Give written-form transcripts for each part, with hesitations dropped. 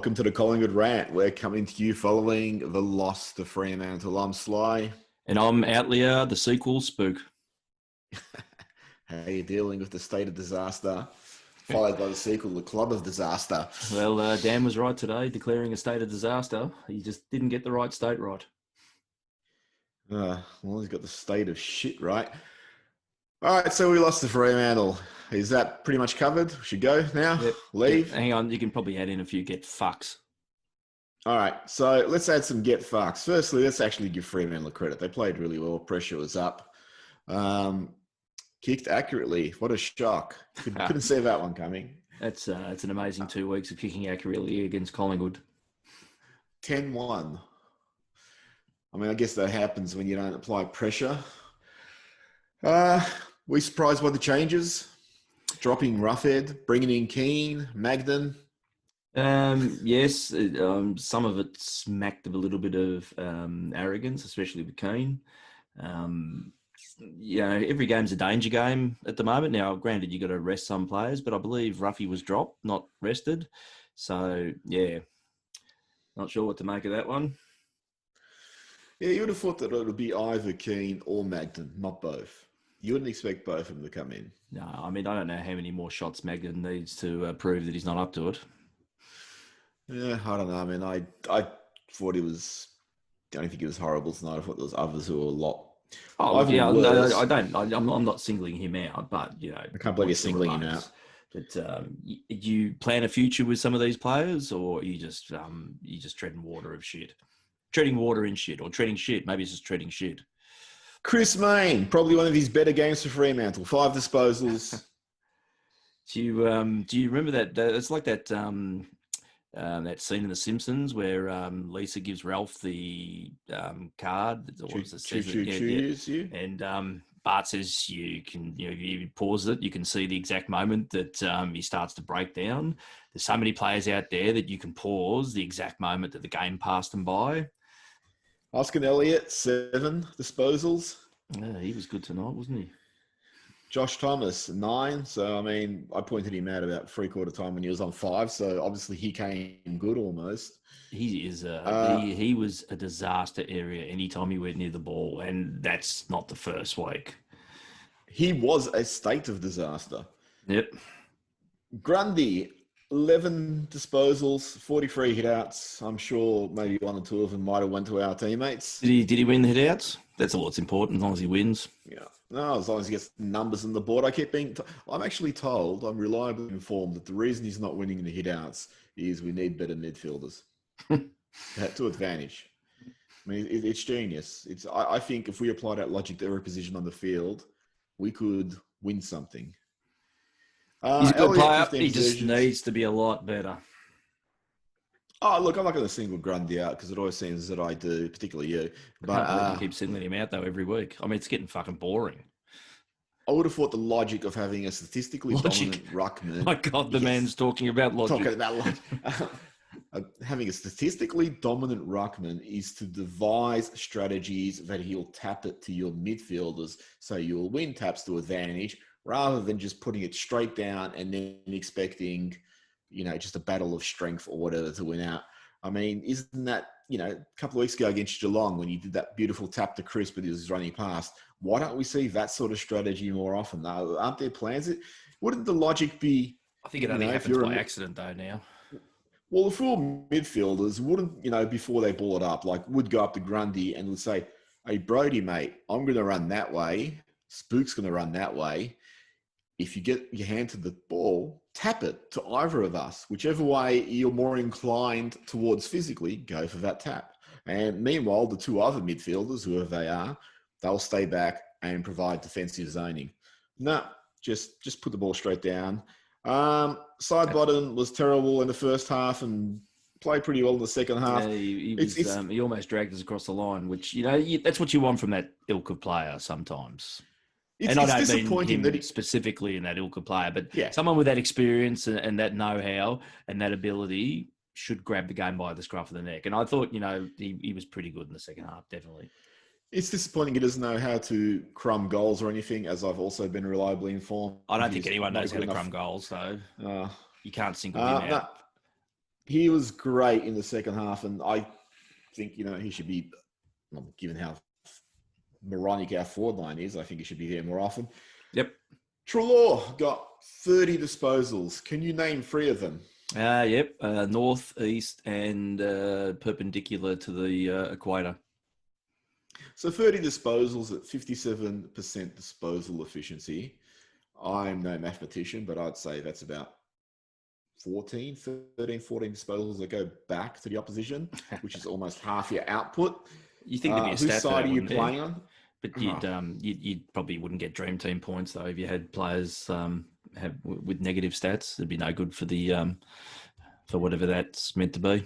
Welcome to the Collingwood Rant. We're coming to you following the loss to Fremantle. I'm Sly. And I'm Outlier, the sequel, Spook. How are you dealing with the state of disaster, followed by the sequel, the club of disaster? Well, Dan was right today, declaring a state of disaster. He just didn't get the right state right. Well, he's got the state of shit right. All right, so we lost to Fremantle. Is that pretty much covered? We should go now? Yep. Leave? Yep. Hang on, you can probably add in a few get fucks. All right, so let's add some get fucks. Firstly, let's actually give Fremantle credit. They played really well. Pressure was up. Kicked accurately. What a shock. Couldn't see that one coming. It's an amazing 2 weeks of kicking accurately against Collingwood. 10-1. I mean, I guess that happens when you don't apply pressure. We surprised by the changes. Dropping Roughhead, bringing in Keane, Magden. Yes, some of it smacked of a little bit of arrogance, especially with Keane. Every game's a danger game at the moment. Now, granted, you've got to rest some players, but I believe Ruffy was dropped, not rested. So, yeah, not sure what to make of that one. Yeah, you would have thought that it would be either Keane or Magden, not both. You wouldn't expect both of them to come in. No, I mean, I don't know how many more shots Magden needs to prove that he's not up to it. Yeah, I don't know. I mean, I thought he was... I don't think he was horrible tonight. I thought there was others who were a lot... Oh, yeah, no, I don't. I'm not singling him out, but, I can't believe you're singling him out. But you plan a future with some of these players, or are you just treading water of shit? Treading water in shit, or treading shit. Maybe it's just treading shit. Chris Mayne, probably one of his better games for Fremantle. 5 disposals. Do you remember that? It's like that that scene in The Simpsons where Lisa gives Ralph the card. Choose you. And Bart says you pause it. You can see the exact moment that he starts to break down. There's so many players out there that you can pause the exact moment that the game passed them by. Oscar Elliott, 7 disposals. Yeah, he was good tonight, wasn't he? Josh Thomas, 9. So, I mean, I pointed him out about 3/4 time when he was on 5. So, obviously, he came good almost. He is. He was a disaster area anytime he went near the ball, and that's not the first week. He was a state of disaster. Yep. Grundy, 11 disposals, 43 hitouts. I'm sure maybe 1 or 2 of them might have went to our teammates. Did he win the hitouts? That's all that's important, as long as he wins. Yeah. No, as long as he gets numbers on the board. I keep being... I'm actually told, I'm reliably informed that the reason he's not winning the hitouts is we need better midfielders. To advantage. I mean, it's genius. I think if we applied that logic to every position on the field, we could win something. He's a good player. He just needs to be a lot better. Oh, look, I'm not going to single Grundy out because it always seems that I do, particularly you. But I can't keep singling him out, though, every week. I mean, it's getting fucking boring. I would have thought the logic of having a statistically dominant ruckman... My God, the man's talking about logic. Talking about logic. Having a statistically dominant ruckman is to devise strategies that he'll tap it to your midfielders so you'll win taps to advantage rather than just putting it straight down and then expecting... just a battle of strength or whatever to win out. I mean, isn't that, a couple of weeks ago against Geelong when you did that beautiful tap to Chris, but he was running past. Why don't we see that sort of strategy more often? Though? Aren't there plans? Wouldn't the logic be... I think it only happens by accident, though, now. Well, if we're midfielders, wouldn't, before they ball it up, would go up to Grundy and would say, hey, Brody, mate, I'm going to run that way. Spook's going to run that way. If you get your hand to the ball, tap it to either of us. Whichever way you're more inclined towards physically, go for that tap. And meanwhile, the 2 other midfielders, whoever they are, they'll stay back and provide defensive zoning. No, just put the ball straight down. Sidebottom was terrible in the first half and played pretty well in the second half. Yeah, he almost dragged us across the line, which, that's what you want from that ilk of player sometimes. I don't mean him specifically in that ilk of player, but someone with that experience and that know-how and that ability should grab the game by the scruff of the neck. And I thought, he was pretty good in the second half, definitely. It's disappointing he doesn't know how to crumb goals or anything, as I've also been reliably informed. I don't think anyone knows how to crumb goals, so you can't single him out. He was great in the second half, and I think, he should be, given how moronic our forward line is, I think he should be there more often. Yep. Treloar got 30 disposals. Can you name 3 of them? Yep. North, east, and perpendicular to the equator. So 30 disposals at 57% disposal efficiency. I'm no mathematician, but I'd say that's about 14 disposals that go back to the opposition, which is almost half your output. You think there'd be a stat whose side are you playing on? But you'd probably wouldn't get dream team points though if you had players with negative stats. It'd be no good for the for whatever that's meant to be.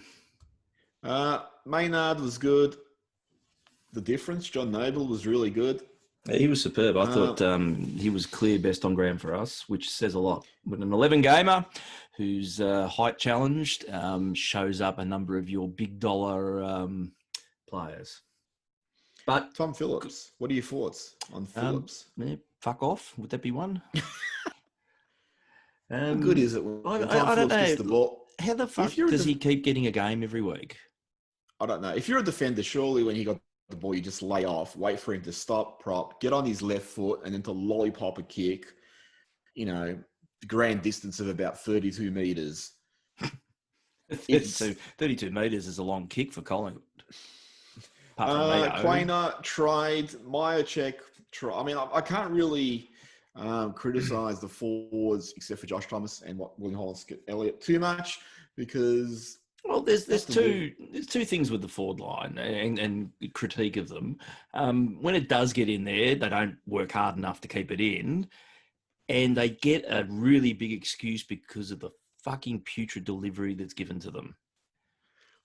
Maynard was good. The difference, John Noble was really good. Yeah, he was superb. I thought he was clear best on ground for us, which says a lot. When an 11 gamer who's height challenged shows up a number of your big dollar players. But Tom Phillips, what are your thoughts on Phillips? Fuck off. Would that be one? How good is it when Tom Phillips gets the ball? How the fuck does he keep getting a game every week? I don't know. If you're a defender, surely when he got the ball, you just lay off, wait for him to stop, prop, get on his left foot, and then to lollipop a kick, the grand distance of about 32 metres. 32 metres is a long kick for Collingwood. Quainer tried, Myercheck tried. I mean, I can't really criticise the forwards except for Josh Thomas and William Hollis Elliott too much because... Well, there's two things with the forward line and critique of them. When it does get in there, they don't work hard enough to keep it in, and they get a really big excuse because of the fucking putrid delivery that's given to them.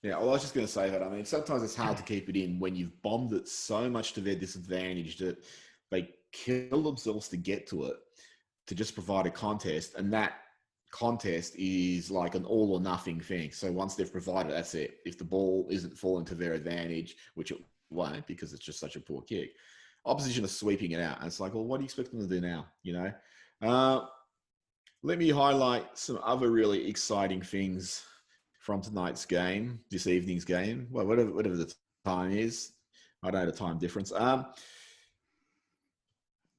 Yeah, well, I was just going to say that. I mean, sometimes it's hard to keep it in when you've bombed it so much to their disadvantage that they kill themselves to get to it, to just provide a contest, and that contest is like an all or nothing thing. So once they've provided, that's it. If the ball isn't falling to their advantage, which it won't because it's just such a poor kick, opposition are sweeping it out. And it's like, well, what do you expect them to do now? Let me highlight some other really exciting things from tonight's game, this evening's game, well, whatever the time is. I don't know the time difference.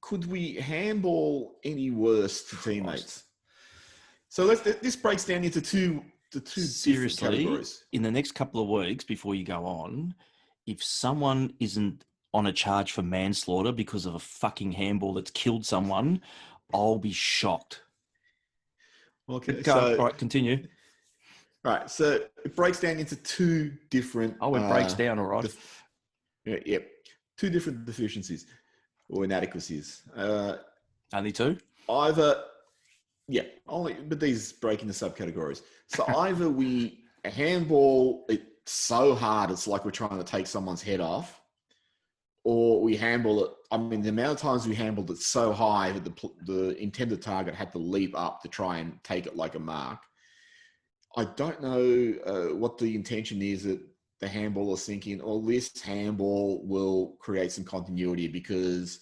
Could we handball any worse to teammates? So this breaks down into two Seriously, different categories. In the next couple of weeks before you go on, if someone isn't on a charge for manslaughter because of a fucking handball that's killed someone, I'll be shocked. Okay, all right, continue. All right, so it breaks down into two different... Oh, it breaks down, all right. Yep. Two different deficiencies or inadequacies. Only two? But these break into subcategories. So either we handball it so hard it's like we're trying to take someone's head off, or we handball it... I mean, the amount of times we handballed it so high that the intended target had to leap up to try and take it like a mark. I don't know what the intention is that the handball is thinking, this handball will create some continuity because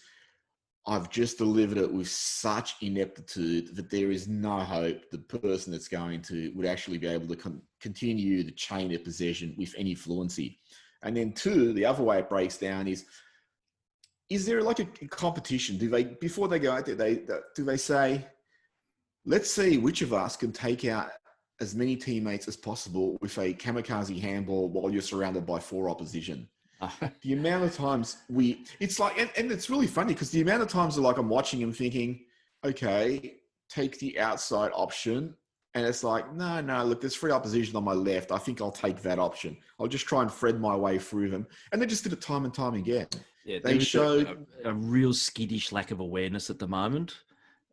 I've just delivered it with such ineptitude that there is no hope the person that's going to would actually be able to continue the chain of possession with any fluency. And then two, the other way it breaks down is there like a competition? Do they, before they go out there, do they say, let's see which of us can take out as many teammates as possible with a kamikaze handball while you're surrounded by 4 opposition? The amount of times it's like, and it's really funny because the amount of times I'm watching and thinking, okay, take the outside option. And it's like, no, look, there's 3 opposition on my left. I think I'll take that option. I'll just try and thread my way through them. And they just did it time and time again. Yeah, they showed a real skittish lack of awareness at the moment.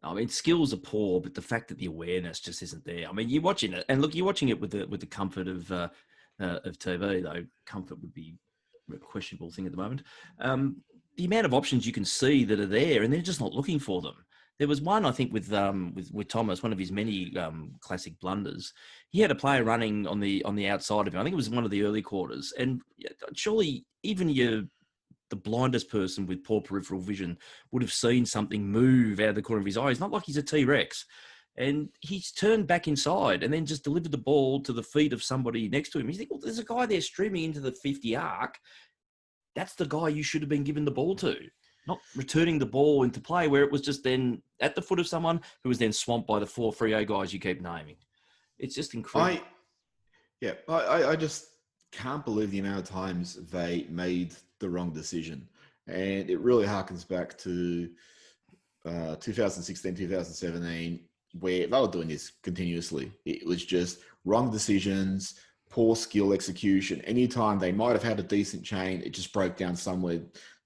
I mean, skills are poor, but the fact that the awareness just isn't there. I mean, you're watching it, and look, you're watching it with the comfort of TV, though. Comfort would be a questionable thing at the moment. The amount of options you can see that are there, and they're just not looking for them. There was one, I think, with Thomas, one of his many classic blunders. He had a player running on the outside of him. I think it was one of the early quarters, and surely even the blindest person with poor peripheral vision would have seen something move out of the corner of his eye. It's not like he's a T-Rex. And he's turned back inside and then just delivered the ball to the feet of somebody next to him. You think, well, there's a guy there streaming into the 50 arc. That's the guy you should have been given the ball to, not returning the ball into play where it was just then at the foot of someone who was then swamped by the 4 Freo guys you keep naming. It's just incredible. I just can't believe the amount of times they made the wrong decision. And it really harkens back to 2016, 2017, where they were doing this continuously. It was just wrong decisions, poor skill execution. Anytime they might have had a decent chain, it just broke down somewhere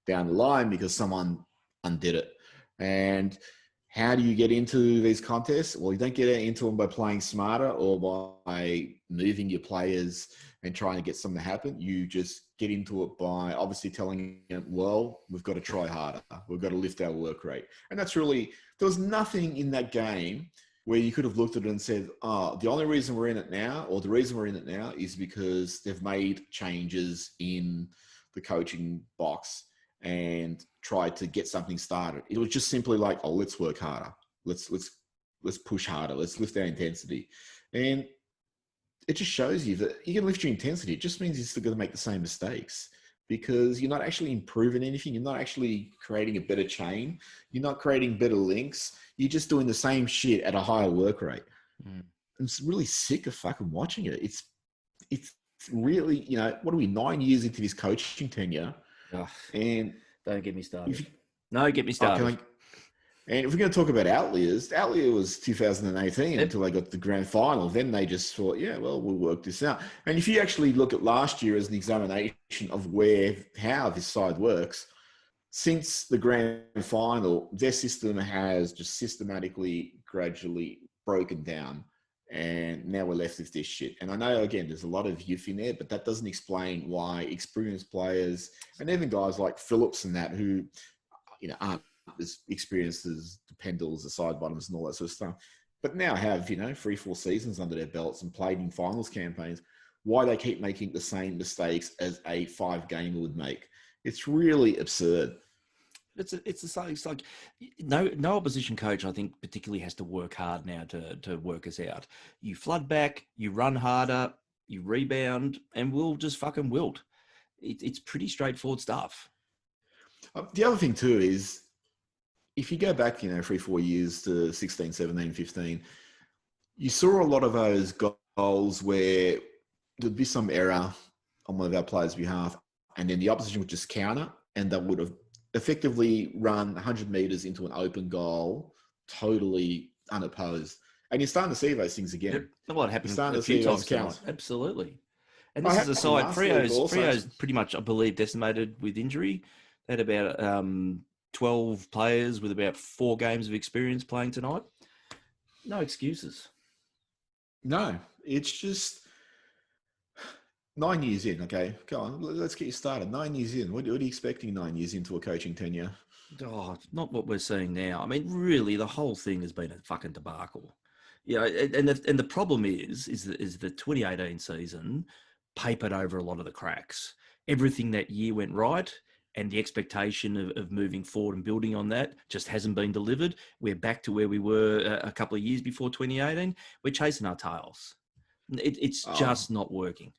down the line because someone undid it. And how do you get into these contests? Well, you don't get into them by playing smarter or by moving your players and trying to get something to happen. You just get into it by obviously telling them, well, we've got to try harder. We've got to lift our work rate. And that's really, there was nothing in that game where you could have looked at it and said, oh, the only reason we're in it now, or the reason we're in it now is because they've made changes in the coaching box and tried to get something started. It was just simply like, oh, let's work harder. Let's push harder. Let's lift our intensity. And it just shows you that you can lift your intensity. It just means you're still going to make the same mistakes because you're not actually improving anything. You're not actually creating a better chain. You're not creating better links. You're just doing the same shit at a higher work rate. I'm really sick of fucking watching it. It's really, what are we, 9 years into this coaching tenure? Oh, and don't get me started. Get me started. And if we're going to talk about outlier was 2018 until they got to the grand final. Then they just thought, yeah, well, we'll work this out. And if you actually look at last year as an examination of how this side works, since the grand final, their system has just systematically, gradually broken down. And now we're left with this shit. And I know, again, there's a lot of youth in there, but that doesn't explain why experienced players and even guys like Phillips and that who, aren't as experienced as the Pendles, the side bottoms and all that sort of stuff, but now have, 3-4 seasons under their belts and played in finals campaigns, why they keep making the same mistakes as a 5-gamer would make. It's really absurd. It's like no opposition coach, I think, particularly has to work hard now to work us out. You flood back, you run harder, you rebound, and we'll just fucking wilt. It's pretty straightforward stuff. The other thing too is, if you go back, 3-4 years to 16, 17, 15, you saw a lot of those goals where there'd be some error on one of our players' behalf, and then the opposition would just counter, and they would have effectively run 100 meters into an open goal, totally unopposed. And you're starting to see those things again. Well, it happened a few times tonight. Absolutely. And this is a side. Freo's pretty much, I believe, decimated with injury. They had about 12 players with about 4 games of experience playing tonight. No excuses. No, it's just 9 years in. Okay, go on. Let's get you started. 9 years in. What are you expecting 9 years into a coaching tenure? Oh, not what we're seeing now. I mean, really, the whole thing has been a fucking debacle. And the problem is the 2018 season papered over a lot of the cracks. Everything that year went right, and the expectation of moving forward and building on that just hasn't been delivered. We're back to where we were a couple of years before 2018. We're chasing our tails. It's just not working.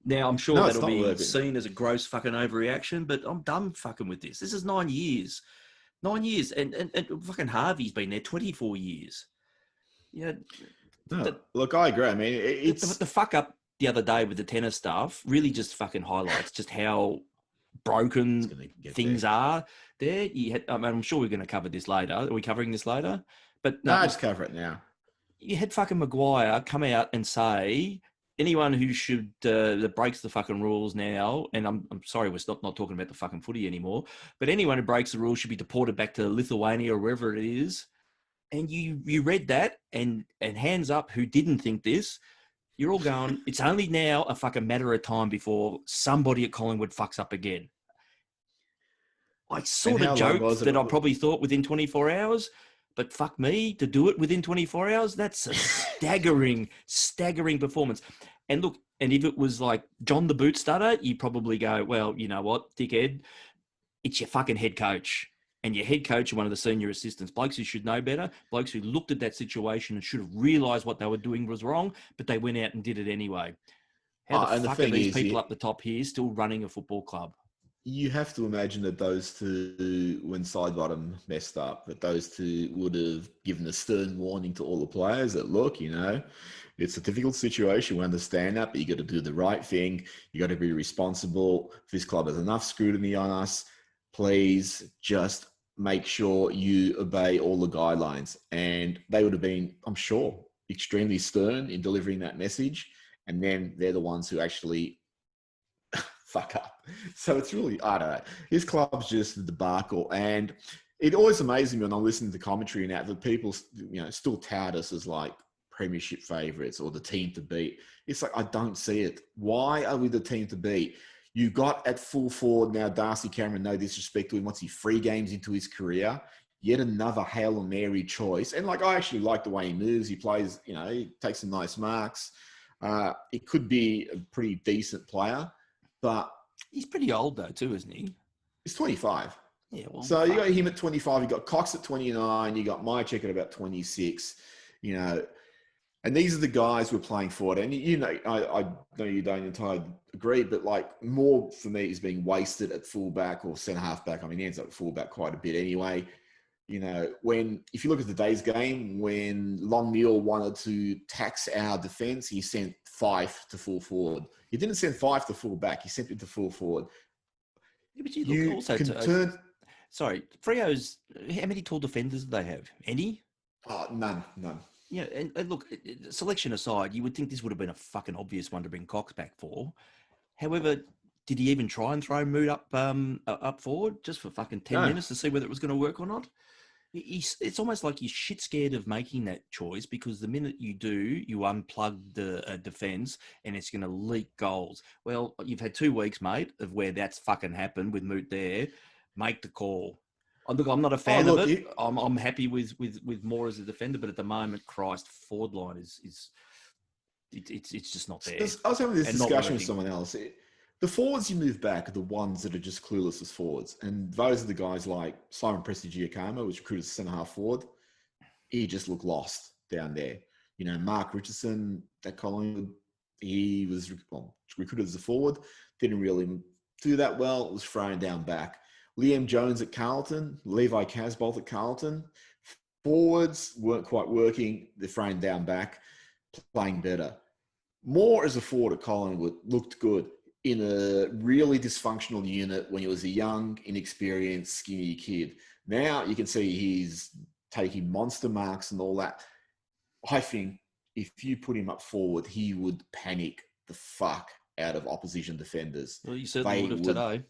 Now, I'm sure that'll be seen as a gross fucking overreaction, but I'm done fucking with this. This is 9 years. 9 years. And fucking Harvey's been there 24 years. Look, I agree. I mean, it's... The fuck up the other day with the tennis stuff really just fucking highlights just how broken things are there. I'm sure we're going to cover this later. Are we covering this later? But no, just cover it now. You had fucking Maguire come out and say anyone who that breaks the fucking rules now, and I'm sorry, we're not talking about the fucking footy anymore, but anyone who breaks the rules should be deported back to Lithuania or wherever it is. And you read that and hands up who didn't think this. You're all going, it's only now a fucking matter of time before somebody at Collingwood fucks up again. I sort of joked that I probably thought within 24 hours, but fuck me, to do it within 24 hours, that's a staggering performance. And look, and if it was like John the Boot Stutter, you probably go, well, you know what, dickhead, it's your fucking head coach. and your head coach and one of the senior assistants, blokes who should know better, blokes who looked at that situation and should have realised what they were doing was wrong, but they went out and did it anyway. How the fuck are these people up the top here still running a football club? You have to imagine that those two, when Sidebottom messed up, that those two would have given a stern warning to all the players that, look, it's a difficult situation. We understand that, but you got to do the right thing. You got to be responsible. This club has enough scrutiny on us. Please just make sure you obey all the guidelines. And they would have been, I'm sure, extremely stern in delivering that message. And then they're the ones who actually fuck up. So it's really, I don't know. His club's just a debacle. And it always amazes me when I listen to commentary and that people, still tout us as like premiership favourites or the team to beat. It's like, I don't see it. Why are we the team to beat? You got at full forward now Darcy Cameron, no disrespect to him, what's he, 3 games into his career? Yet another Hail Mary choice. And like, I actually like the way he moves. He plays, he takes some nice marks. It could be a pretty decent player. But he's pretty old though, too, isn't he? He's 25. Yeah, well. So you got him at 25. You got Cox at 29. You got Mychek at about 26. And these are the guys who are playing forward. And I know you don't entirely agree, but like more for me is being wasted at fullback or centre half back. I mean, he ends up at fullback quite a bit anyway. If you look at today's game, when Long Neil wanted to tax our defence, he sent Fife to full forward. He didn't send Fife to full back. He sent him to full forward. Yeah, but you look also sorry, Freo's, how many tall defenders do they have? Any? Oh, none. Yeah, and look, selection aside, you would think this would have been a fucking obvious one to bring Cox back for. However, did he even try and throw Mood up forward just for fucking 10 minutes to see whether it was going to work or not? It's almost like he's shit scared of making that choice because the minute you do, you unplug the defence and it's going to leak goals. Well, you've had 2 weeks, mate, of where that's fucking happened with Moot there. Make the call. Look, I'm not a fan of it. I'm happy with Moore as a defender, but at the moment, Christ, forward line is it's just not there. I was having this discussion with someone else. The forwards you move back are the ones that are just clueless as forwards. And those are the guys like Simon Prestigiacomo, which recruited as centre-half forward. He just looked lost down there. Mark Richardson, that Collingwood, he was recruited as a forward. Didn't really do that well. It was thrown down back. Liam Jones at Carlton, Levi Casbolt at Carlton. Forwards weren't quite working. They're thrown down back, playing better. Moore as a forward at Collingwood looked good in a really dysfunctional unit when he was a young, inexperienced, skinny kid. Now you can see he's taking monster marks and all that. I think if you put him up forward, he would panic the fuck out of opposition defenders. Well, you certainly would have today.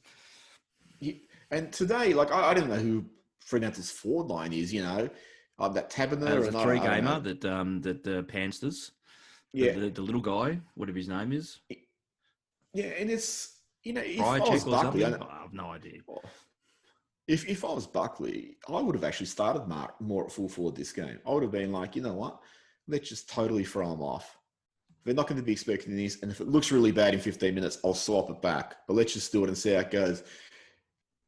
And today, like, I don't know who Fremantle's forward line is, that Taberner. The 3-gamer that Pansters. Yeah. The little guy, whatever his name is. Yeah, and it's, if I was Buckley... I have no idea. If I was Buckley, I would have actually started more at full forward this game. I would have been like, you know what? Let's just totally throw them off. They're not going to be expecting this, and if it looks really bad in 15 minutes, I'll swap it back. But let's just do it and see how it goes.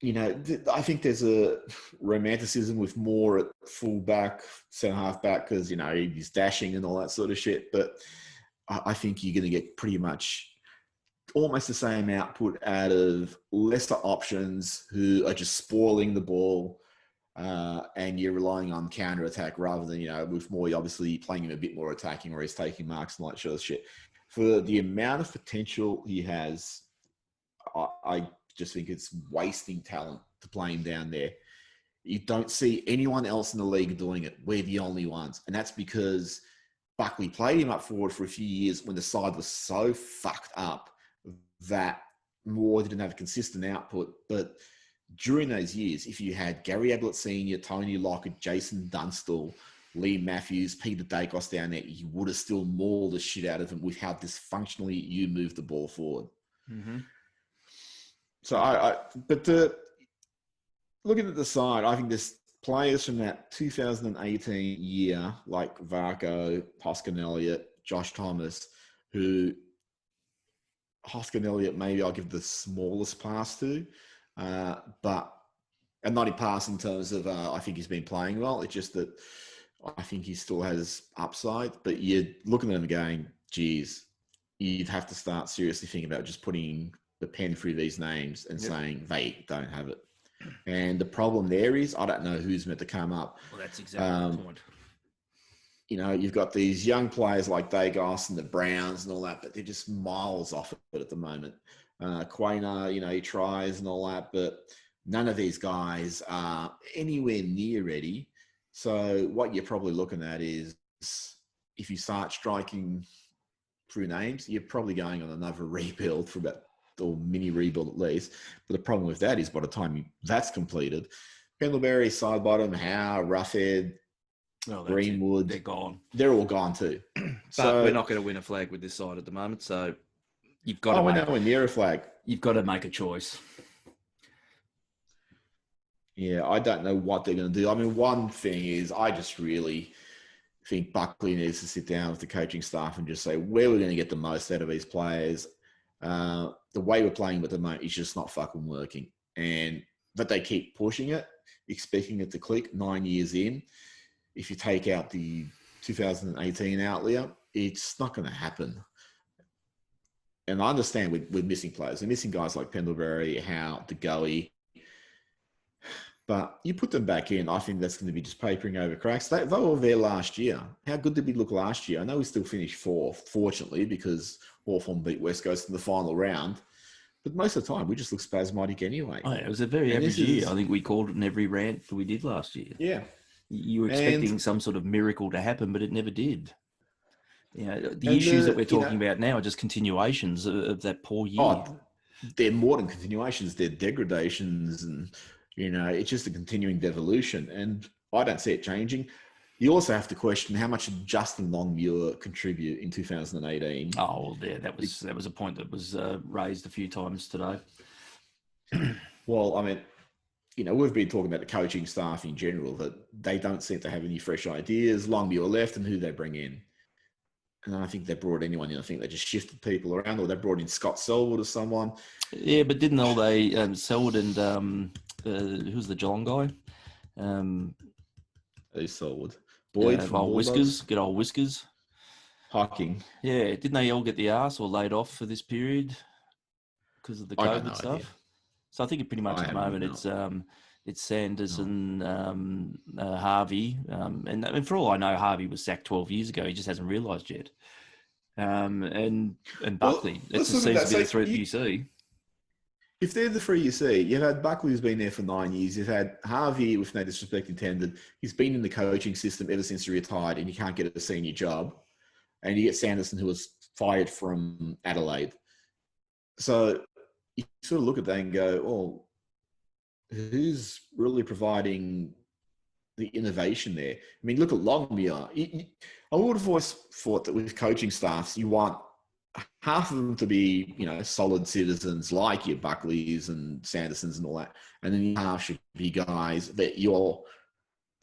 I think there's a romanticism with more at full-back, centre-half back, because, he's dashing and all that sort of shit. But I think you're going to get pretty much almost the same output out of lesser options who are just spoiling the ball, and you're relying on counter-attack rather than, with Moy obviously playing him a bit more attacking where he's taking marks and all that sort of shit. For the amount of potential he has, I just think it's wasting talent to play him down there. You don't see anyone else in the league doing it. We're the only ones. And that's because Buckley played him up forward for a few years when the side was so fucked up that Moore didn't have a consistent output. But during those years, if you had Gary Ablett Sr., Tony Lockett, Jason Dunstall, Lee Matthews, Peter Dacos down there, you would have still mauled the shit out of them with how dysfunctionally you moved the ball forward. Mm-hmm. So looking at the side, I think there's players from that 2018 year, like Varco, Hoskin Elliott, Josh Thomas, who Hoskin Elliott, maybe I'll give the smallest pass to, but and not in pass in terms of, I think he's been playing well. It's just that I think he still has upside, but you're looking at him going, geez, you'd have to start seriously thinking about just putting the pen through these names and saying they don't have it. And the problem there is, I don't know who's meant to come up. Well, that's exactly the point. You know, you've got these young players like Dagos and the Browns and all that, but they're just miles off it at the moment. Quainer, you know, he tries and all that, but none of these guys are anywhere near ready. So what you're probably looking at is, if you start striking through names, you're probably going on another rebuild for about, or mini rebuild at least. But the problem with that is, by the time that's completed, Pendlebury, Sidebottom, Howe, Roughhead, Greenwood, they're gone. They're all gone too. But we're not going to win a flag with this side at the moment. So you've got to. We're nowhere near a flag. You've got to make a choice. Yeah, I don't know what they're going to do. I mean, one thing is, I just really think Buckley needs to sit down with the coaching staff and just say, where we're going to get the most out of these players. The way we're playing with the moment is just not fucking working. And that they keep pushing it, expecting it to click 9 years in. If you take out the 2018 outlier, it's not going to happen. And I understand we're missing players. We're missing guys like Pendlebury, Howe, DeGoey. But you put them back in, I think that's going to be just papering over cracks. They were there last year. How good did we look last year? I know we still finished fourth, fortunately, because Hawthorn beat West Coast in the final round. But most of the time, we just look spasmodic anyway. Oh, yeah, it was a very average year. I think we called it in every rant that we did last year. Yeah. You were expecting some sort of miracle to happen, but it never did. You know, the issues that we're talking about now are just continuations of that poor year. Oh, they're more than continuations. They're degradations, and, you know, it's just a continuing devolution. And I don't see it changing. You also have to question, how much did Justin Longmuir contribute in 2018? Oh, well, yeah, that was a point that was raised a few times today. Well, I mean, you know, we've been talking about the coaching staff in general, that they don't seem to have any fresh ideas. Longmuir left, and who they bring in. And I don't think they brought anyone in. I think they just shifted people around, or they brought in Scott Selwood or someone. Yeah, but didn't all they, Selwood and who's the Geelong guy? Who's Selwood? Boyd from old Whiskers, good old Whiskers. Hawking. Yeah, didn't they all get the arse or laid off for this period because of the COVID stuff? Idea. So I think pretty much at the moment it's Sanders and Harvey, and for all I know, Harvey was sacked 12 years ago. He just hasn't realised yet. And Buckley, that just seems to be the threat you see. If they're the three you see, you've had Buckley, who's been there for 9 years. You've had Harvey, with no disrespect intended. He's been in the coaching system ever since he retired, and he can't get a senior job. And you get Sanderson, who was fired from Adelaide. So you sort of look at that and go, well, who's really providing the innovation there? I mean, look at Longmuir. I would have always thought that with coaching staffs, you want half of them to be, you know, solid citizens like your Buckleys and Sandersons and all that. And then the half should be guys that you're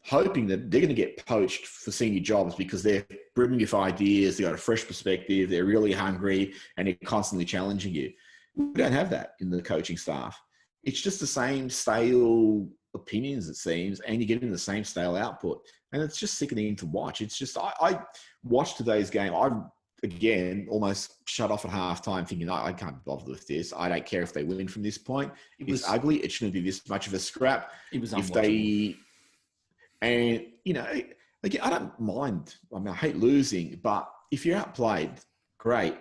hoping that they're going to get poached for senior jobs because they're brimming with ideas, they've got a fresh perspective, they're really hungry, and they're constantly challenging you. We don't have that in the coaching staff. It's just the same stale opinions, it seems, and you're getting the same stale output. And it's just sickening to watch. It's just, I watched today's game. I, again, almost shut off at halftime thinking, I can't bother with this. I don't care if they win from this point. It's ugly. It shouldn't be this much of a scrap. It was unwatchable. And, you know, again, I don't mind. I mean, I hate losing, but if you're outplayed, great.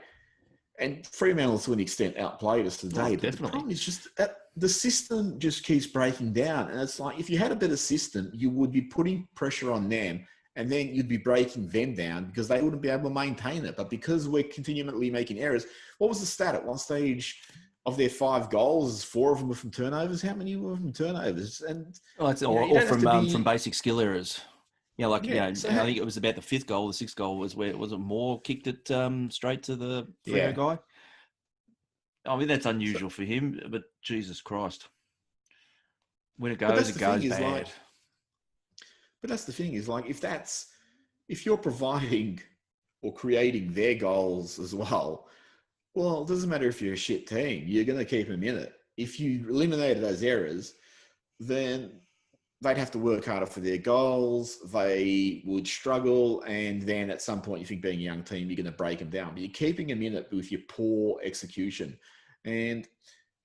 And Fremantle, to an extent, outplayed us today. Oh, but the problem is just that the system just keeps breaking down. And it's like, if you had a better system, you would be putting pressure on them, and then you'd be breaking them down because they wouldn't be able to maintain it. But because we're continually making errors, what was the stat at one stage of their 5 goals? 4 of them were from turnovers. How many were from turnovers? And it's from basic skill errors. Yeah, I think it was about the 5th goal. The 6th goal was where was it Moore kicked it straight to the Freo guy. I mean, that's unusual for him, but Jesus Christ, when it goes bad. But that's the thing is, like, if you're providing or creating their goals as well, it doesn't matter if you're a shit team, you're going to keep them in it. If you eliminated those errors, then they'd have to work harder for their goals. They would struggle. And then at some point, you think being a young team, you're going to break them down. But you're keeping them in it with your poor execution. And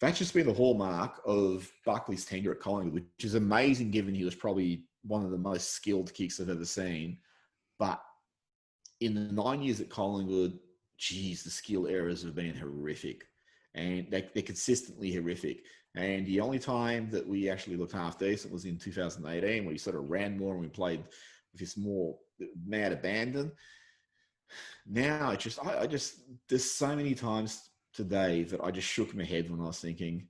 that's just been the hallmark of Buckley's tenure at Collingwood, which is amazing given he was probably one of the most skilled kicks I've ever seen. But in the 9 years at Collingwood, geez, the skill errors have been horrific. And they're consistently horrific. And the only time that we actually looked half decent was in 2018, where we sort of ran more and we played with this more mad abandon. Now, I just, there's so many times today that I just shook my head when I was thinking,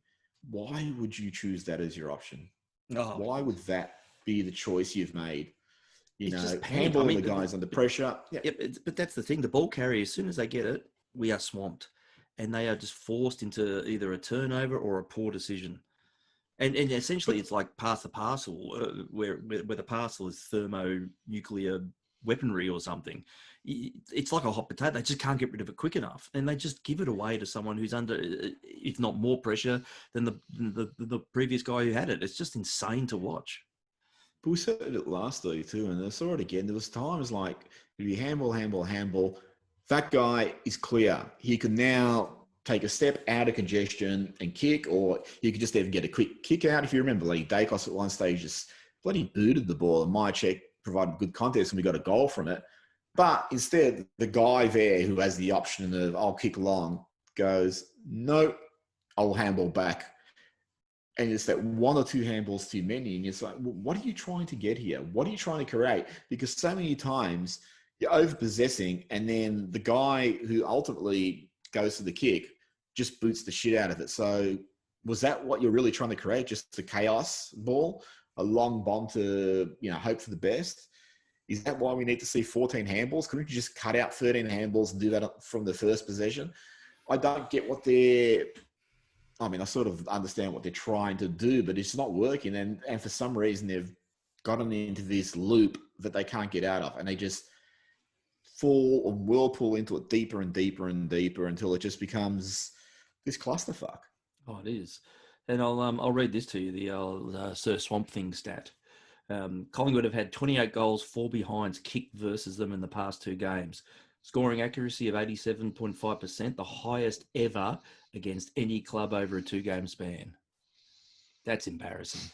why would you choose that as your option? Oh. Why would that be the choice you've made? You know, handballing the guys under pressure. Yeah, but that's the thing. The ball carrier, as soon as they get it, we are swamped. And they are just forced into either a turnover or a poor decision. And essentially, it's like pass the parcel, where the parcel is thermonuclear weaponry or something. It's like a hot potato. They just can't get rid of it quick enough. And they just give it away to someone who's under, if not more pressure than the previous guy who had it. It's just insane to watch. But we said it last day too, and I saw it again. There was times like, if you handball, that guy is clear. He can now take a step out of congestion and kick, or you could just even get a quick kick out. If you remember, like Dacos at one stage just bloody booted the ball, and Mychek provided good context, and we got a goal from it. But instead, the guy there who has the option of I'll kick long goes, no, I'll handball back. And it's that one or two handballs too many. And it's like, what are you trying to get here? What are you trying to create? Because so many times you're over-possessing, and then the guy who ultimately goes for the kick just boots the shit out of it. So was that what you're really trying to create? Just a chaos ball, a long bomb to, hope for the best? Is that why we need to see 14 handballs? Couldn't you just cut out 13 handballs and do that from the first possession? I don't get what I sort of understand what they're trying to do, but it's not working. And for some reason, they've gotten into this loop that they can't get out of. And they just fall or whirlpool into it deeper and deeper and deeper until it just becomes this clusterfuck. Oh, it is. And I'll read this to you, the old Sir Swamp Thing stat. Collingwood have had 28 goals, 4 behinds kicked versus them in the past 2 games. Scoring accuracy of 87.5%, the highest ever against any club over a 2-game span. That's embarrassing.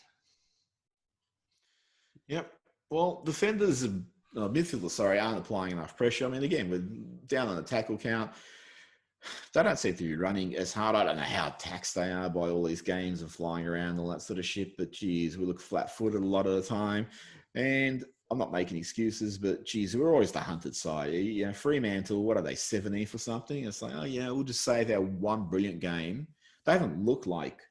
Yep. Well, defenders, midfielders, aren't applying enough pressure. I mean, again, we're down on the tackle count. They don't seem to be running as hard. I don't know how taxed they are by all these games and flying around and all that sort of shit. But, geez, we look flat-footed a lot of the time. And I'm not making excuses, but, geez, we're always the hunted side. Fremantle, what are they, 70th or something? It's like, we'll just save our one brilliant game. They haven't looked like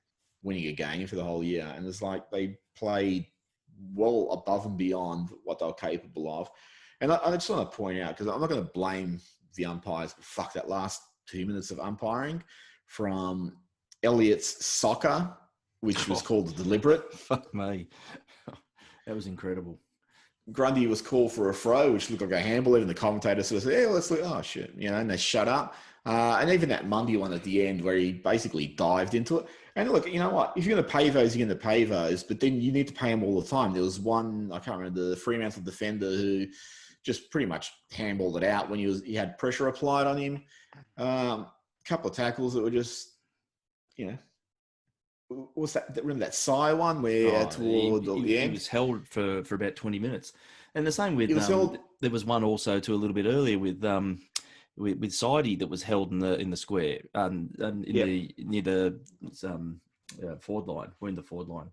winning a game for the whole year. And it's like they played well above and beyond what they were capable of. And I just want to point out, because I'm not going to blame the umpires, but fuck, that last 2 minutes of umpiring from Elliott's soccer, which was called deliberate. Fuck me. That was incredible. Grundy was called for a throw, which looked like a handball. Even the commentator sort of said, let's look. Oh, shit. And they shut up. And even that Mundy one at the end where he basically dived into it. And look, you know what? If you're going to pay those, you're going to pay those. But then you need to pay them all the time. There was one, I can't remember, the Fremantle defender who just pretty much handballed it out when he had pressure applied on him. A couple of tackles that were just, what's that? Remember that Sai one where toward the end? He was held for about 20 minutes. And the same with, there was one also to a little bit earlier with Sidey that was held in the square, near the forward line. We're in the forward line.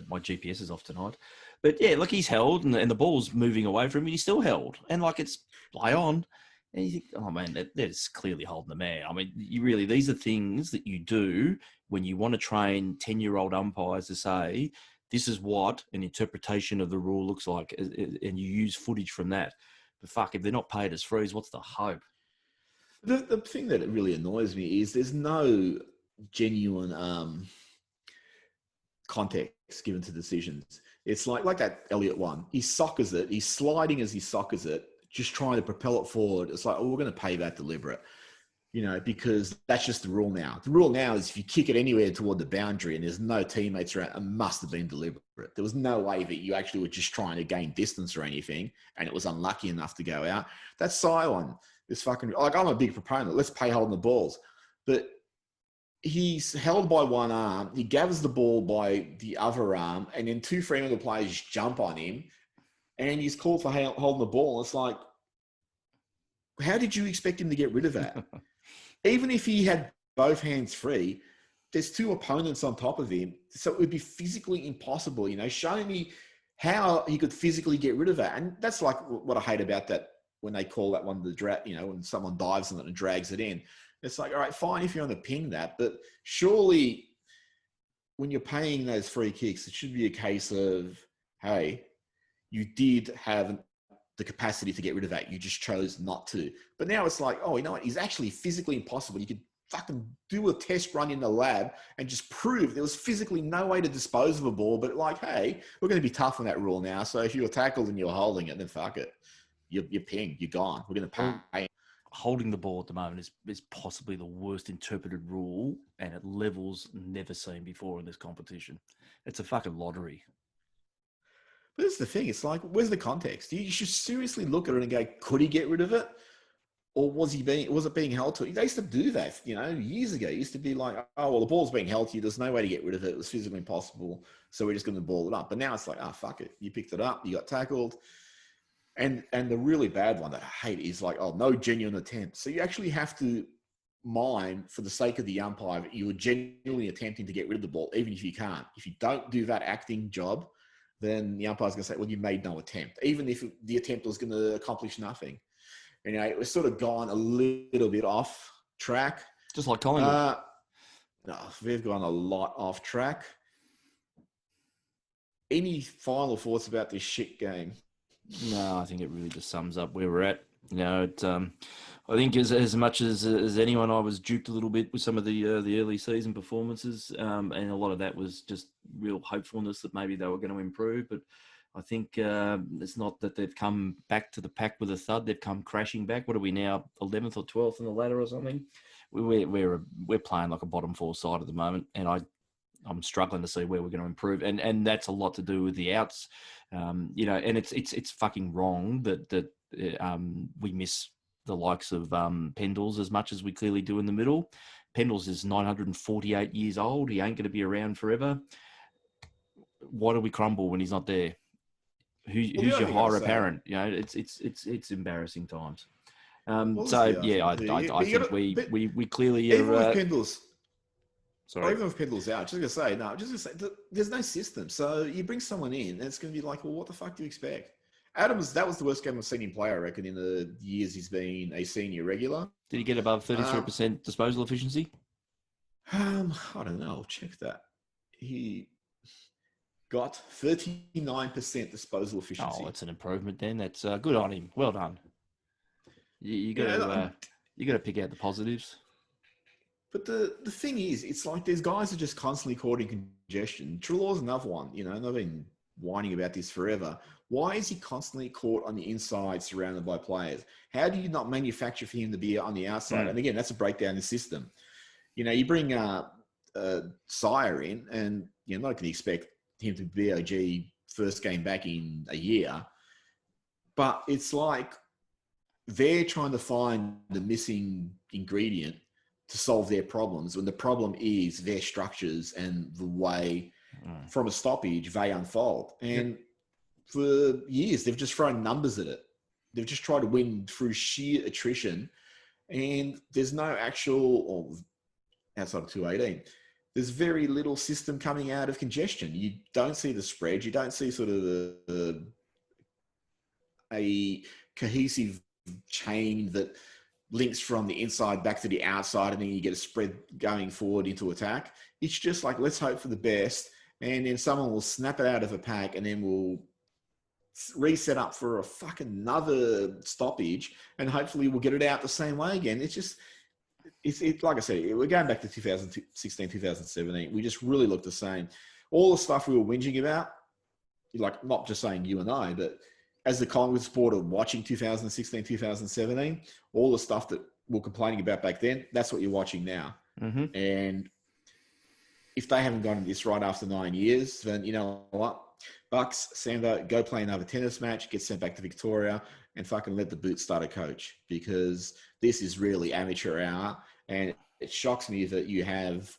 My GPS is off tonight. But yeah, look, he's held and the ball's moving away from him. He's still held. And like, it's play on. And you think, oh man, that's clearly holding the man. I mean, these are things that you do when you want to train 10-year-old umpires to say, this is what an interpretation of the rule looks like. And you use footage from that. But fuck, if they're not paid as frees, what's the hope? The thing that really annoys me is there's no genuine context given to decisions. It's like that Elliott one. He soccers it. He's sliding as he soccers it, just trying to propel it forward. It's like, we're going to pay that deliberate. because that's just the rule now. The rule now is if you kick it anywhere toward the boundary and there's no teammates around, it must have been deliberate. There was no way that you actually were just trying to gain distance or anything and it was unlucky enough to go out. That sideline is fucking, like, I'm a big proponent. Let's pay holding the balls. But he's held by one arm. He gathers the ball by the other arm, and then two Fremantle players jump on him, and he's called for holding the ball. It's like, how did you expect him to get rid of that? Even if he had both hands free, there's two opponents on top of him, so it would be physically impossible. Show me how he could physically get rid of that. And that's like what I hate about that when they call that one the drag. When someone dives on it and drags it in. It's like, all right, fine if you're on the ping that, but surely when you're paying those free kicks, it should be a case of, hey, you did have the capacity to get rid of that. You just chose not to. But now it's like, oh, you know what? It's actually physically impossible. You could fucking do a test run in the lab and just prove there was physically no way to dispose of a ball. But like, hey, we're going to be tough on that rule now. So if you're tackled and you're holding it, then fuck it. You're pinged. You're gone. We're going to pay. Holding the ball at the moment is possibly the worst interpreted rule, and at levels never seen before in this competition. It's a fucking lottery. But that's the thing. It's like, where's the context? You should seriously look at it and go, could he get rid of it? Or was it being held to? They used to do that, years ago. It used to be like, oh, well, the ball's being held to you. There's no way to get rid of it. It was physically impossible. So we're just going to ball it up. But now it's like, oh, fuck it. You picked it up. You got tackled. And the really bad one that I hate is like, oh, no genuine attempt. So you actually have to mime for the sake of the umpire that you were genuinely attempting to get rid of the ball, even if you can't. If you don't do that acting job, then the umpire's going to say, well, you made no attempt, even if the attempt was going to accomplish nothing. It was sort of gone a little bit off track. Just like Collingwood. No, we've gone a lot off track. Any final thoughts about this shit game? No, I think it really just sums up where we're at. I think as much as anyone, I was duped a little bit with some of the early season performances, and a lot of that was just real hopefulness that maybe they were going to improve. But I think it's not that they've come back to the pack with a thud; they've come crashing back. What are we now, 11th or 12th in the ladder or something? We're playing like a bottom four side at the moment, and I'm struggling to see where we're going to improve, and that's a lot to do with the outs, and it's fucking wrong that we miss the likes of Pendles as much as we clearly do in the middle. Pendles is 948 years old. He ain't going to be around forever. Why do we crumble when he's not there? Who's your higher apparent? It's embarrassing times. I think we clearly even with Pendles. Sorry. Or even with Pendles out, there's no system. So you bring someone in, and it's going to be like, well, what the fuck do you expect? Adams, that was the worst game I've seen him play, I reckon, in the years he's been a senior regular. Did he get above 33% disposal efficiency? I don't know. I'll check that. He got 39% disposal efficiency. Oh, that's an improvement then. That's good on him. Well done. You got to pick out the positives. But the thing is, it's like there's guys who are just constantly caught in congestion. Trelaw's another one, and I've been whining about this forever. Why is he constantly caught on the inside surrounded by players? How do you not manufacture for him to be on the outside? And again, that's a breakdown in the system. You bring Sire in, and you're not going to expect him to be BOG first game back in a year. But it's like they're trying to find the missing ingredient to solve their problems when the problem is their structures and the way from a stoppage they unfold. And for years, they've just thrown numbers at it. They've just tried to win through sheer attrition. And there's no actual, outside of 218, there's very little system coming out of congestion. You don't see the spread. You don't see sort of a cohesive chain that links from the inside back to the outside, and then you get a spread going forward into attack. It's just like, let's hope for the best, and then someone will snap it out of a pack, and then we'll reset up for a fucking another stoppage, and hopefully we'll get it out the same way again. It's like I said, we're going back to 2016, 2017. We just really look the same. All the stuff we were whinging about, like not just saying you and I, but as the Collingwood supporter watching 2016, 2017, all the stuff that were complaining about back then, that's what you're watching now. Mm-hmm. And if they haven't gotten this right after 9 years, then you know what? Bucks, Sando, go play another tennis match, get sent back to Victoria, and fucking let the boot start a coach, because this is really amateur hour. And it shocks me that you have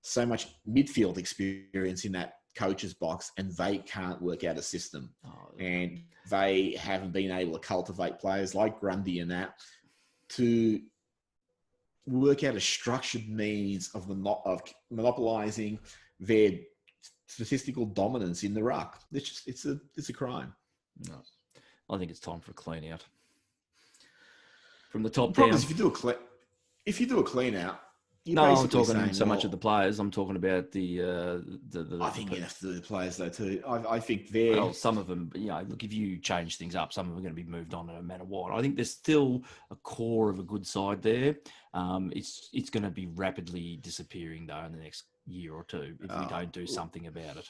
so much midfield experience in that coach's box and they can't work out a system. And they haven't been able to cultivate players like Grundy and that to work out a structured means of monopolizing their statistical dominance in the ruck. It's a crime. No, I think it's time for a clean out from the top the problem down. Is if you do a clean out, no, I'm talking so much of the players. I'm talking about the I think you have to do the players though too. I think they're... Well, some of them, you know, look, if you change things up, some of them are going to be moved on no matter what. I think there's still a core of a good side there. It's going to be rapidly disappearing though in the next year or two if we don't do something about it.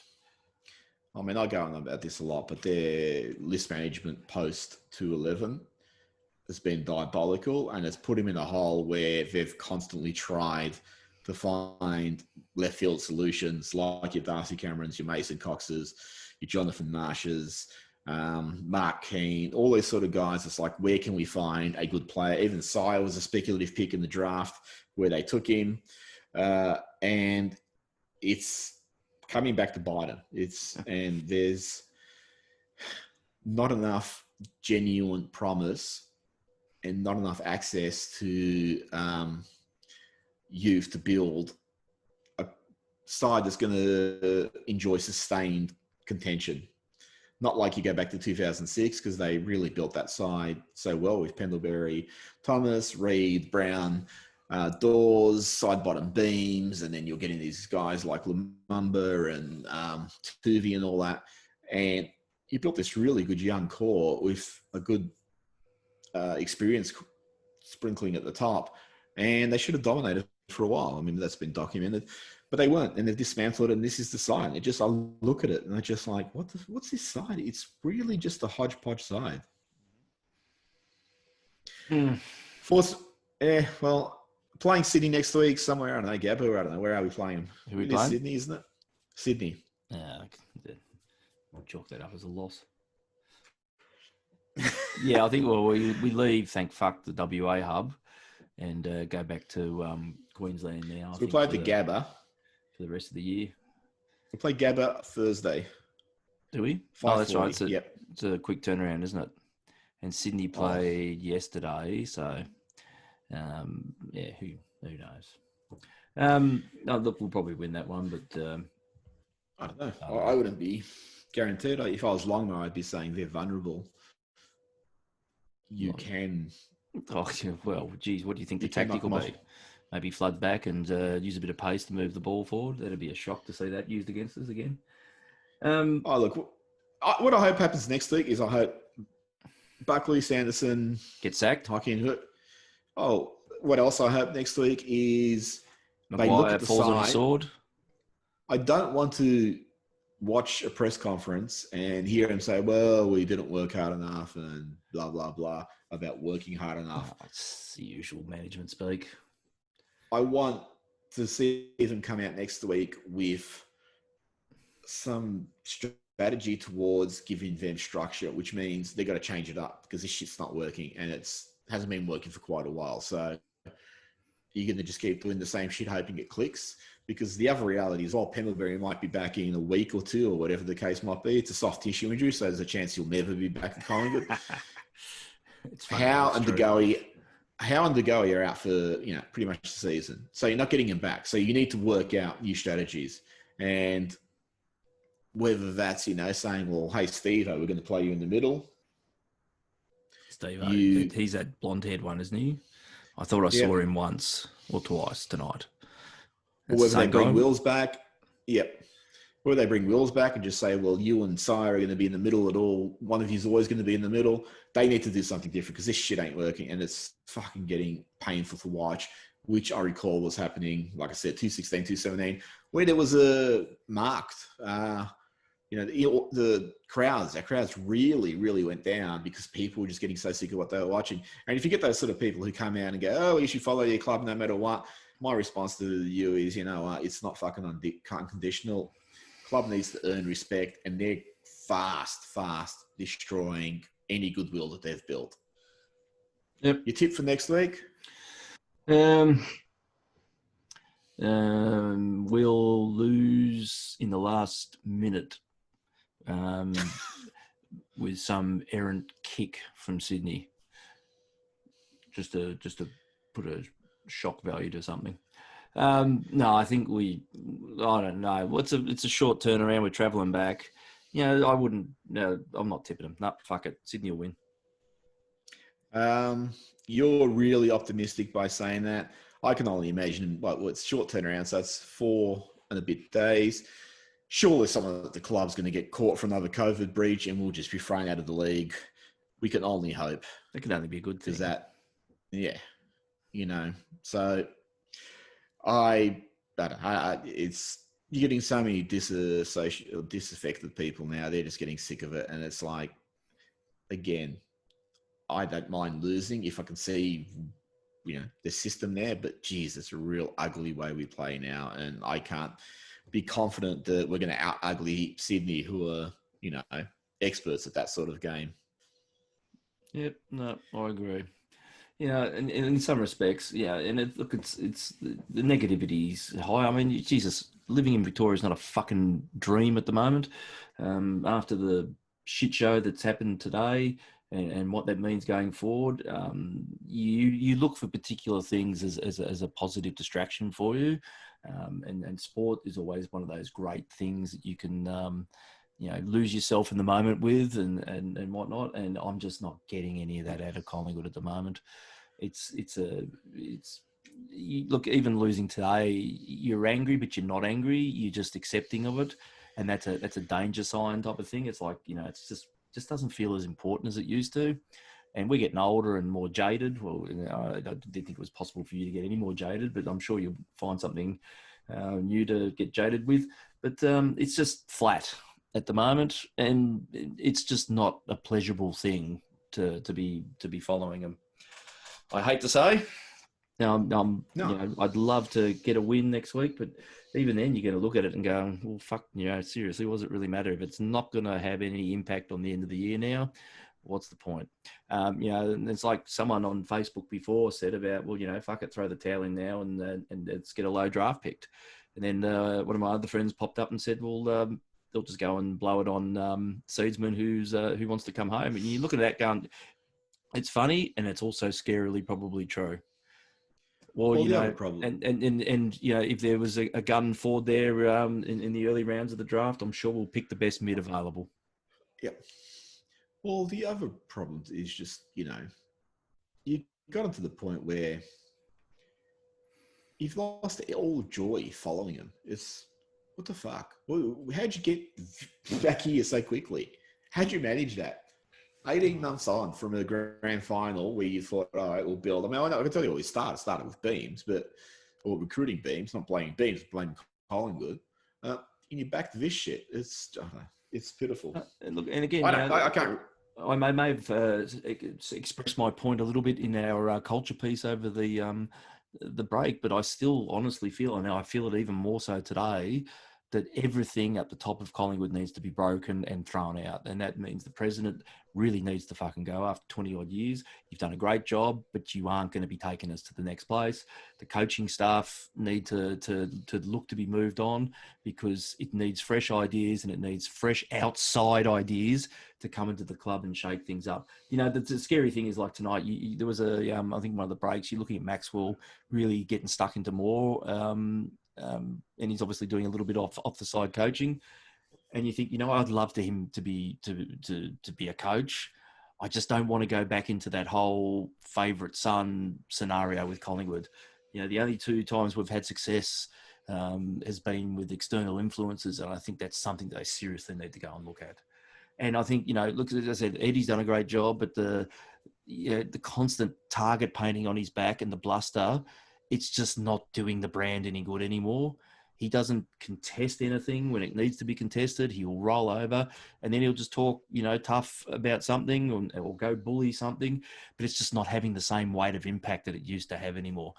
I mean, I go on about this a lot, but their list management post 211 has been diabolical, and it's put him in a hole where they've constantly tried to find left field solutions like your Darcy Camerons, your Mason Coxes, your Jonathan Marshes, Mark Keane, all those sort of guys. It's like, where can we find a good player? Even Sire was a speculative pick in the draft where they took him. And it's coming back to bite him. And there's not enough genuine promise and not enough access to youth to build a side that's going to enjoy sustained contention. Not like you go back to 2006, because they really built that side so well with Pendlebury, Thomas, Reid, Brown, Dawes, side bottom beams, and then you're getting these guys like Lumumba and Tuvi and all that. And you built this really good young core with a good experience sprinkling at the top, and they should have dominated for a while. I mean, that's been documented, but they weren't, and they've dismantled it, and this is the side. I look at it and I just like, what's this side? It's really just a hodgepodge side. Well, playing Sydney next week somewhere, I don't know, Gabba, I don't know, where are we playing them? Who are we playing? Sydney, isn't it? Sydney. Yeah, I'll chalk that up as a loss. Yeah, I think we leave, thank fuck, the WA hub and go back to Queensland now. So we play at the Gabba for the rest of the year. We play Gabba Thursday. Do we? Oh, that's right. It's a quick turnaround, isn't it? And Sydney played yesterday, so yeah, who knows? Look, we'll probably win that one, but I don't know. I wouldn't be guaranteed. If I was Longmire, I'd be saying they're vulnerable. You can. Oh, well, geez, what do you think the tactic will be? Maybe flood back and use a bit of pace to move the ball forward. That'd be a shock to see that used against us again. Look, what I hope happens next week is I hope Buckley, Sanderson get sacked. Hockey. What else I hope next week is they look at the falls side. On his sword. I don't want to watch a press conference and hear him say, well, we didn't work hard enough and blah, blah, blah about working hard enough. It's the usual management speak. I want to see them come out next week with some strategy towards giving them structure, which means they've got to change it up because this shit's not working and hasn't been working for quite a while. So you're going to just keep doing the same shit, hoping it clicks. Because the other reality is, Pendlebury might be back in a week or two or whatever the case might be. It's a soft tissue injury, so there's a chance he'll never be back at Collingwood. Howe and Degoe are out for pretty much the season. So you're not getting him back. So you need to work out new strategies. And whether that's, saying, well, hey, Steve, we're going to play you in the middle. Steve, he's that blonde-haired one, isn't he? I thought I saw him once or twice tonight. Or whether they bring Wills back. Yep. Whether they bring Wills back and just say, well, you and Sire are going to be in the middle at all. One of you's always going to be in the middle. They need to do something different because this shit ain't working and it's fucking getting painful to watch, which I recall was happening, like I said, 2016, 2017, where there was a marked, the crowds, our crowds really, really went down because people were just getting so sick of what they were watching. And if you get those sort of people who come out and go, oh, you should follow your club no matter what, my response to you is, it's not fucking unconditional. Club needs to earn respect, and they're fast destroying any goodwill that they've built. Yep. Your tip for next week? We'll lose in the last minute with some errant kick from Sydney, just to put a shock value to something. No, I think I don't know. It's a short turnaround. We're travelling back. I wouldn't. No, I'm not tipping them. No, fuck it. Sydney will win. You're really optimistic by saying that. I can only imagine it's short turnaround, so it's 4 and a bit days. Surely someone at the club's going to get caught for another COVID breach and we'll just be thrown out of the league. We can only hope. That could only be a good thing. So I don't know. You're getting so many disaffected people now. They're just getting sick of it. And it's like, again, I don't mind losing if I can see the system there, but geez, it's a real ugly way we play now, and I can't be confident that we're going to out ugly Sydney, who are experts at that sort of game. Yep, no, I agree. And in some respects, and it's the negativity is high. I mean, Jesus, living in Victoria is not a fucking dream at the moment. After the shit show that's happened today, and what that means going forward, you look for particular things as a positive distraction for you, and sport is always one of those great things that you can lose yourself in the moment with and whatnot. And I'm just not getting any of that out of Collingwood at the moment. Look, even losing today, you're angry, but you're not angry. You're just accepting of it, and that's a danger sign type of thing. It's like it's just doesn't feel as important as it used to. And we're getting older and more jaded. Well, I didn't think it was possible for you to get any more jaded, but I'm sure you'll find something new to get jaded with. But it's just flat at the moment, and it's just not a pleasurable thing to be following them. I hate to say. No. I'd love to get a win next week, but even then you're going to look at it and go, well, fuck, seriously, what does it really matter? If it's not going to have any impact on the end of the year now, what's the point? And it's like someone on Facebook before said about, well, fuck it, throw the towel in now and let's get a low draft picked. And then one of my other friends popped up and said, well, they'll just go and blow it on Seedsman who wants to come home. And you look at that going, it's funny, and it's also scarily probably true. Well, and if there was a gun forward there in the early rounds of the draft, I'm sure we'll pick the best mid available. Yep. Well, the other problem is just, you got to the point where you've lost all joy following him. It's, what the fuck? How'd you get back here so quickly? How'd you manage that? 18 months on from a grand final where you thought, all right, we'll build. I mean, I can tell you where we started. Started with Beams, or recruiting Beams, not blaming Beams, blaming Collingwood. And you're back to this shit. It's pitiful. Look, and again, I can't. I may have expressed my point a little bit in our culture piece over the break, but I still honestly feel, and I feel it even more so today, that everything at the top of Collingwood needs to be broken and thrown out. And that means the president really needs to fucking go after 20 odd years. You've done a great job, but you aren't going to be taking us to the next place. The coaching staff need to look to be moved on, because it needs fresh ideas and it needs fresh outside ideas to come into the club and shake things up. The scary thing is, like tonight, there was I think one of the breaks, you're looking at Maxwell really getting stuck into more, and he's obviously doing a little bit off the side coaching, and you think, I'd love to him to be a coach. I just don't want to go back into that whole favourite son scenario with Collingwood. The only 2 times we've had success has been with external influences, and I think that's something they seriously need to go and look at. And I think, look, as I said, Eddie's done a great job, but the constant target painting on his back and the bluster, it's just not doing the brand any good anymore. He doesn't contest anything when it needs to be contested. He'll roll over and then he'll just talk, tough about something or go bully something, but it's just not having the same weight of impact that it used to have anymore.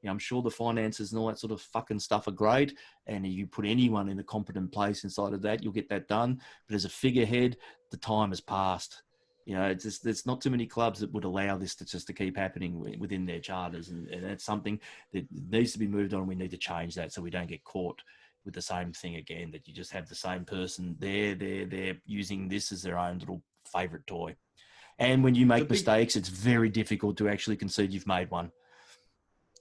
I'm sure the finances and all that sort of fucking stuff are great. And if you put anyone in a competent place inside of that, you'll get that done. But as a figurehead, the time has passed. There's not too many clubs that would allow this to keep happening within their charters. And that's something that needs to be moved on. We need to change that so we don't get caught with the same thing again, that you just have the same person they're using this as their own little favorite toy. And when you make mistakes, it's very difficult to actually concede you've made one.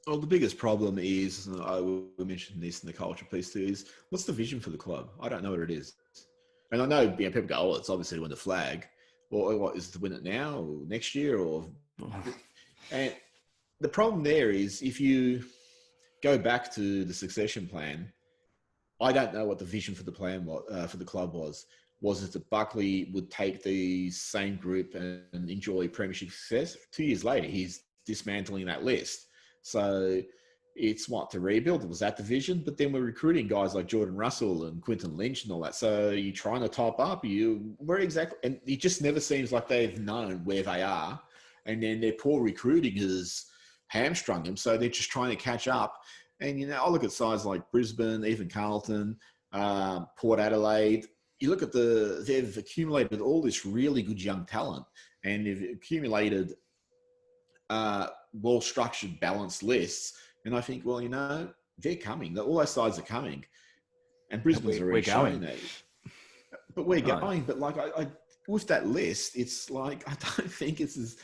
Well, the biggest problem is, I will mention this in the culture piece too, is what's the vision for the club? I don't know what it is. And I know people go, oh, it's obviously to win the flag. Or what, is it to win it now or next year? And the problem there is, if you go back to the succession plan, I don't know what the vision for the plan for the club was. Was it that Buckley would take the same group and enjoy premiership success? 2 years later, he's dismantling that list. So it's to rebuild. It was that division, but then we're recruiting guys like Jordan Russell and Quinton Lynch and all that. So you're trying to top up. Where exactly? And it just never seems like they've known where they are. And then their poor recruiting has hamstrung them. So they're just trying to catch up. And, I look at sides like Brisbane, even Carlton, Port Adelaide. You look at they've accumulated all this really good young talent, and they've accumulated well-structured, balanced lists. And I think, well, they're coming. All those sides are coming. And Brisbane's already showing that. But we're going. But I with that list, it's like, I don't think it's as...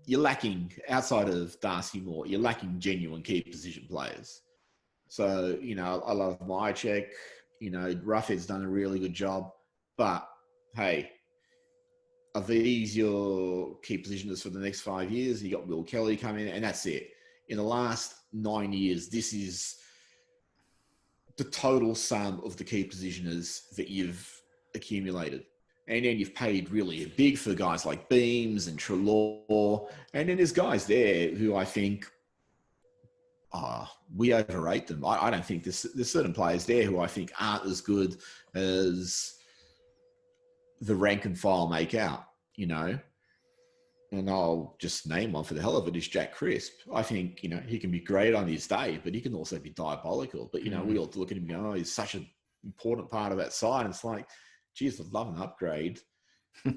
You're lacking, outside of Darcy Moore, you're lacking genuine key position players. So, I love Myercheck. Roughhead's done a really good job. But, hey... Are these your key positioners for the next 5 years? You got Will Kelly coming in, and that's it. In the last 9 years, this is the total sum of the key positioners that you've accumulated. And then you've paid really big for guys like Beams and Treloar. And then there's guys there who I think, we overrate them. I don't think there's certain players there who I think aren't as good as the rank and file make out, and I'll just name one for the hell of it, is Jack Crisp. I think, he can be great on his day, but he can also be diabolical. But, we all look at him and go, he's such an important part of that side. And it's like, geez, I'd love an upgrade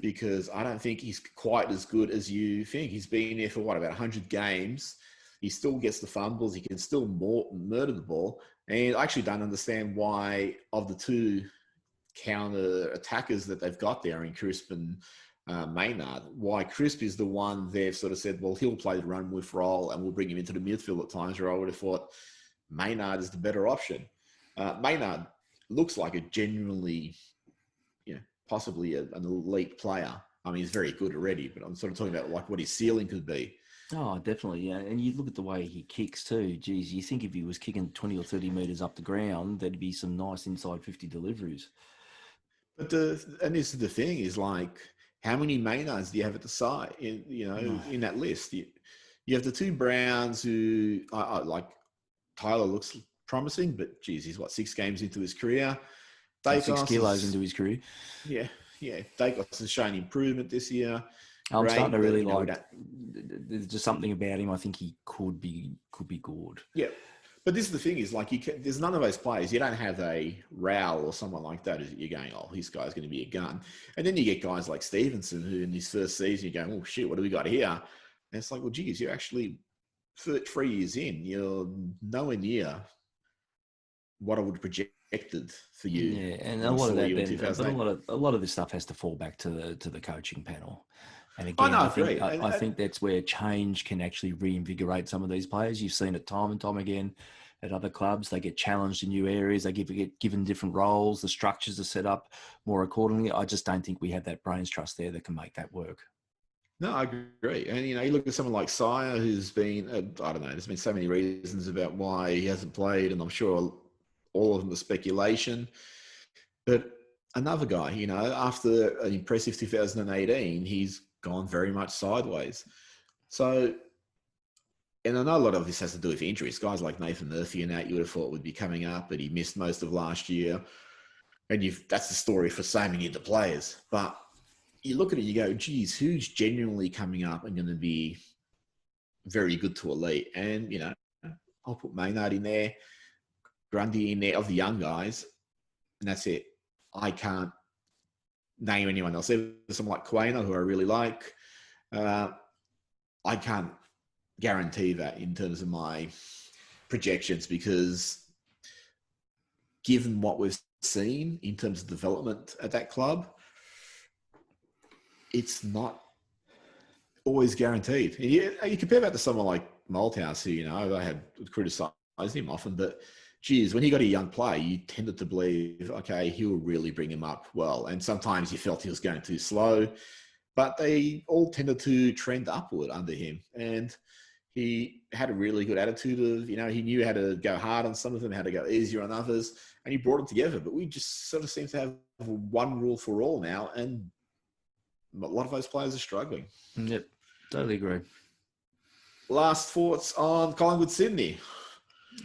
because I don't think he's quite as good as you think. He's been there for about 100 games. He still gets the fumbles. He can still murder the ball. And I actually don't understand why, of the two counter attackers that they've got there in Crisp and Maynard, why Crisp is the one they've sort of said, well, he'll play the run with role and we'll bring him into the midfield at times, where I would have thought Maynard is the better option. Maynard looks like a genuinely, possibly an elite player. I mean, he's very good already, but I'm sort of talking about what his ceiling could be. Oh, definitely, yeah. And you look at the way he kicks too. Geez, you think if he was kicking 20 or 30 metres up the ground, there'd be some nice inside 50 deliveries. But and this is the thing, is how many Maynards do you have at the side? In that list, you have the two Browns who Tyler looks promising, but geez, he's 6 games into his career. Dacos 6 kilos into his career. Yeah. Dacos has shown improvement this year. I'm starting to really there's just something about him. I think he could be good. Yeah. But this is the thing, is there's none of those players. You don't have a Rowell or someone like that who you're going, oh, this guy's going to be a gun. And then you get guys like Stevenson, who in his first season, you're going, oh, shit, what do we got here? And it's like, well, geez, you're actually 3 years in. You're nowhere near what I would have projected for you. Yeah, and a lot of that, a lot of this stuff has to fall back to the coaching panel. And again, I think that's where change can actually reinvigorate some of these players. You've seen it time and time again at other clubs. They get challenged in new areas. They get given different roles. The structures are set up more accordingly. I just don't think we have that brains trust there that can make that work. No, I agree. And, you look at someone like Sire, who's been, I don't know, there's been so many reasons about why he hasn't played, and I'm sure all of them are speculation. But another guy, after an impressive 2018, he's gone very much sideways. So and I know a lot of this has to do with injuries. Guys like Nathan Murphy and that you would have thought would be coming up, but he missed most of last year. And that's the story for so many of the players. But you look at it, you go, geez, who's genuinely coming up and going to be very good to elite? And, you know, I'll put Maynard in there, Grundy in there, of the young guys, and that's it. I can't name anyone else. There's someone like Quainer, who I really like. I can't guarantee that in terms of my projections, because given what we've seen in terms of development at that club, it's not always guaranteed. You compare that to someone like Malthouse, who, you know, I had criticised him often, but geez, when he got a young player, you tended to believe, okay, he'll really bring him up well. And sometimes you felt he was going too slow, but they all tended to trend upward under him. And he had a really good attitude of, you know, he knew how to go hard on some of them, how to go easier on others, and he brought them together. But we just sort of seem to have one rule for all now, and a lot of those players are struggling. Yep, totally agree. Last thoughts on Collingwood Sydney?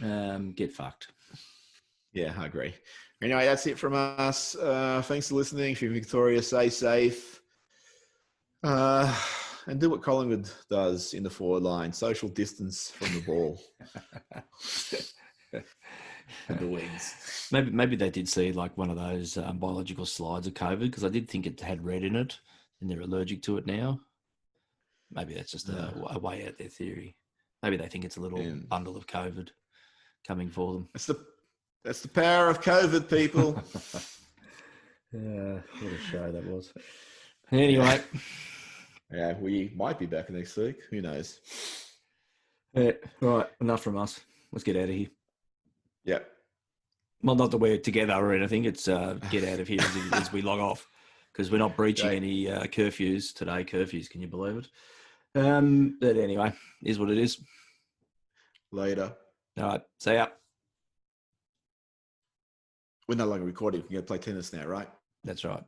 Get fucked. Yeah, I agree. Anyway, that's it from us. Thanks for listening. If you're in Victoria, stay safe. And do what Collingwood does in the forward line. Social distance from the ball. And the wings. Maybe they did see like one of those biological slides of COVID, because I did think it had red in it and they're allergic to it now. Maybe that's just a way out their theory. Maybe they think it's a little bundle of COVID coming for them. That's the power of COVID, people. Yeah, what a show that was. Anyway. Yeah, we might be back next week. Who knows? Yeah, right, enough from us. Let's get out of here. Yep. Well, not that we're together or anything. It's get out of here as we log off, because we're not breaching any curfews today. Curfews, can you believe it? But anyway, is what it is. Later. All right, see ya. We're no longer recording. We can go play tennis now, right? That's right.